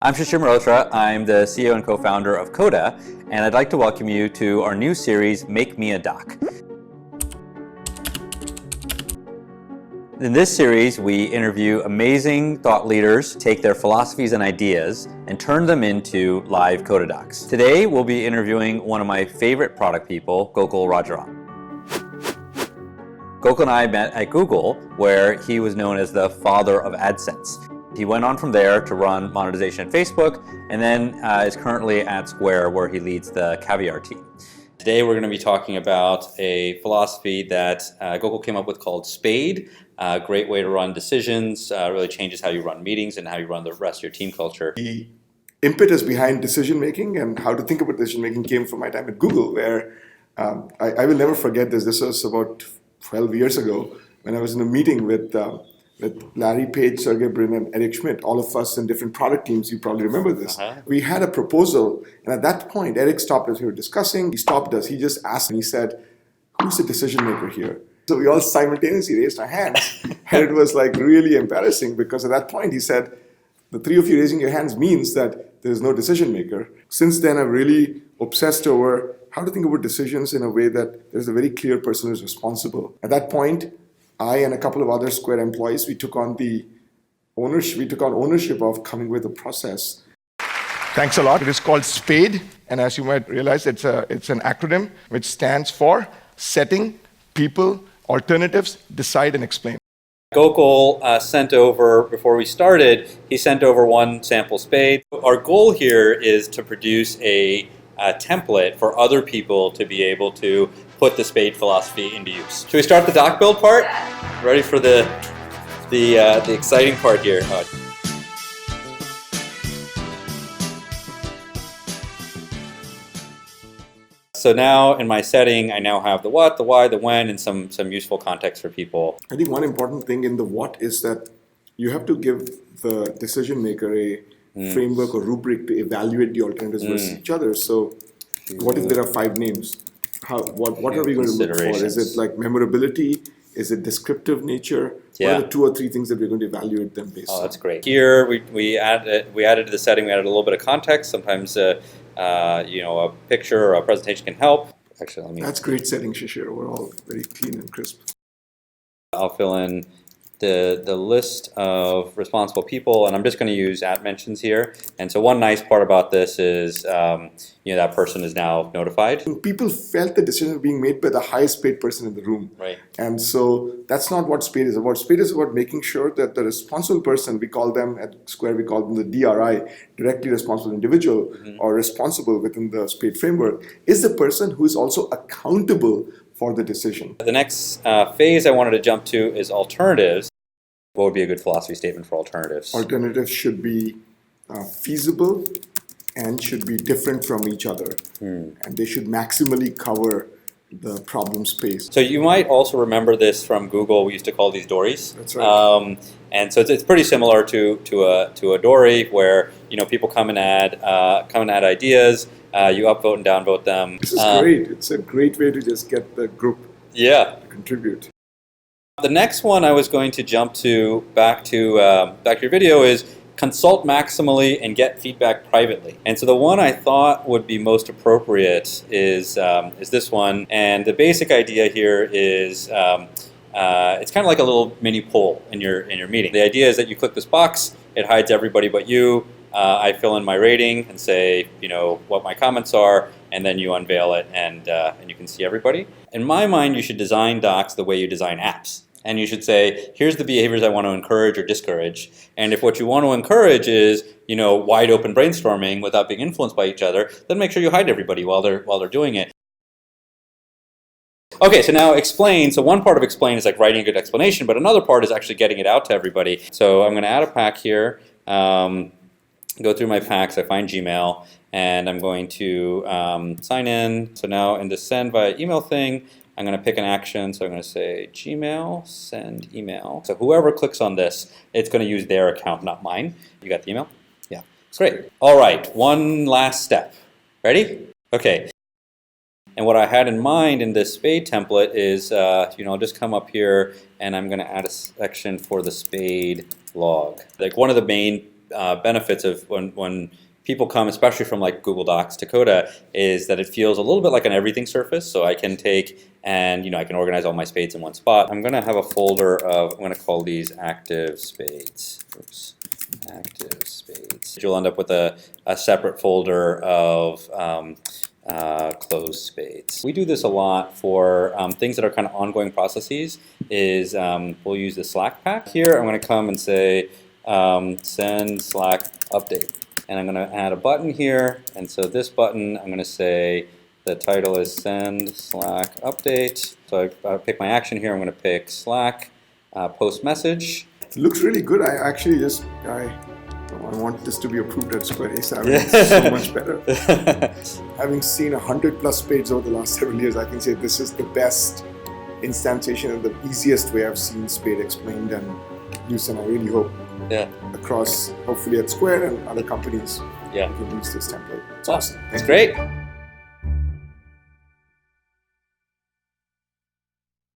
I'm Shishir Malhotra. I'm the CEO and co-founder of Coda, and I'd like to welcome you to our new series, Make Me a Doc. In this series, we interview amazing thought leaders, take their philosophies and ideas, and turn them into live Coda docs. Today, we'll be interviewing one of my favorite product people, Gokul Rajaram. Gokul and I met at Google, where he was known as the father of AdSense. He went on from there to run monetization at Facebook, and then is currently at Square, where he leads the Caviar team. Today we're going to be talking about a philosophy that Gokul came up with called SPADE. A great way to run decisions, really changes how you run meetings and how you run the rest of your team culture. The impetus behind decision making and how to think about decision making came from my time at Google, where I will never forget this. This was about 12 years ago when I was in a meeting with Larry Page, Sergey Brin, and Eric Schmidt, all of us in different product teams. You probably remember this. We had a proposal, and at that point, Eric stopped us. We were discussing. He stopped us. He just asked, and he said, "Who's the decision maker here?" So we all simultaneously raised our hands, and it was like really embarrassing because at that point he said, "The three of you raising your hands means that there's no decision maker." Since then, I've really obsessed over how to think about decisions in a way that there's a very clear person who's responsible. At that point, I and a couple of other Square employees, we took on ownership of coming with a process. Thanks a lot. It is called SPADE, and as you might realize, it's an acronym which stands for Setting, People, Alternatives, Decide, and Explain. Gokul sent over, before we started, he sent over one sample SPADE. Our goal here is to produce a template for other people to be able to put the SPADE philosophy into use. Should we start the doc build part? Ready for the exciting part here. So now in my setting, I now have the what, the why, the when, and some useful context for people. I think one important thing in the what is that you have to give the decision maker a framework or rubric to evaluate the alternatives versus each other. So what if there are 5 names? What are we going to look for? Is it like memorability? Is it descriptive nature? What are the 2 or 3 things that we're going to evaluate them based on? Oh, that's great. Here we added to the setting. We added a little bit of context. Sometimes a picture or a presentation can help. Actually, that's great setting, Shishir. We're all very clean and crisp. I'll fill in the list of responsible people, and I'm just going to use @mentions here. And so one nice part about this is that person is now notified. People felt the decision being made by the highest paid person in the room. Right. And so that's not what SPADE is about. SPADE is about making sure that the responsible person, we call them at Square, we call them the DRI, directly responsible individual, or responsible within the SPADE framework, is the person who is also accountable for the decision. The next phase I wanted to jump to is alternatives. What would be a good philosophy statement for alternatives? Alternatives should be feasible and should be different from each other. And they should maximally cover the problem space. So you might also remember this from Google. We used to call these dories. That's right. And so it's pretty similar to a dory where people come and add ideas. You upvote and downvote them. This is great. It's a great way to just get the group to contribute. The next one I was going to jump to back to your video is consult maximally and get feedback privately. And so the one I thought would be most appropriate is this one. And the basic idea here is it's kind of like a little mini poll in your meeting. The idea is that you click this box, it hides everybody but you. I fill in my rating and say, what my comments are, and then you unveil it and you can see everybody. In my mind, you should design docs the way you design apps. And you should say, here's the behaviors I want to encourage or discourage. And if what you want to encourage is, wide open brainstorming without being influenced by each other, then make sure you hide everybody while they're doing it. Okay, so now explain. So one part of explain is like writing a good explanation, but another part is actually getting it out to everybody. So I'm going to add a pack here. Go through my packs, I find Gmail, and I'm going to sign in. So now in the send via email thing, I'm going to pick an action. So I'm going to say Gmail, send email. So whoever clicks on this, it's going to use their account, not mine. You got the email? Yeah, it's great. All right, one last step. Ready? Okay. And what I had in mind in this SPADE template is, I'll just come up here and I'm going to add a section for the SPADE log. Like one of the main benefits of when people come, especially from like Google Docs to Coda, is that it feels a little bit like an everything surface. So I can take and I can organize all my spades in one spot. I'm going to have a folder of, I'm going to call these active spades. Oops. Active spades. You'll end up with a separate folder of closed spades. We do this a lot for things that are kind of ongoing processes. Is we'll use the Slack pack. Here I'm going to come and say send Slack update. And I'm going to add a button here. And so this button, I'm going to say the title is send Slack update. So I pick my action here. I'm going to pick Slack post message. It looks really good. I actually I want this to be approved at Square ASAP. It's so much better. Having seen 100+ spades over the last several years, I can say this is the best instantiation and the easiest way I've seen Spade explained and used, and I really hope across, hopefully at Square and other companies, you can use this template. It's awesome. It's great.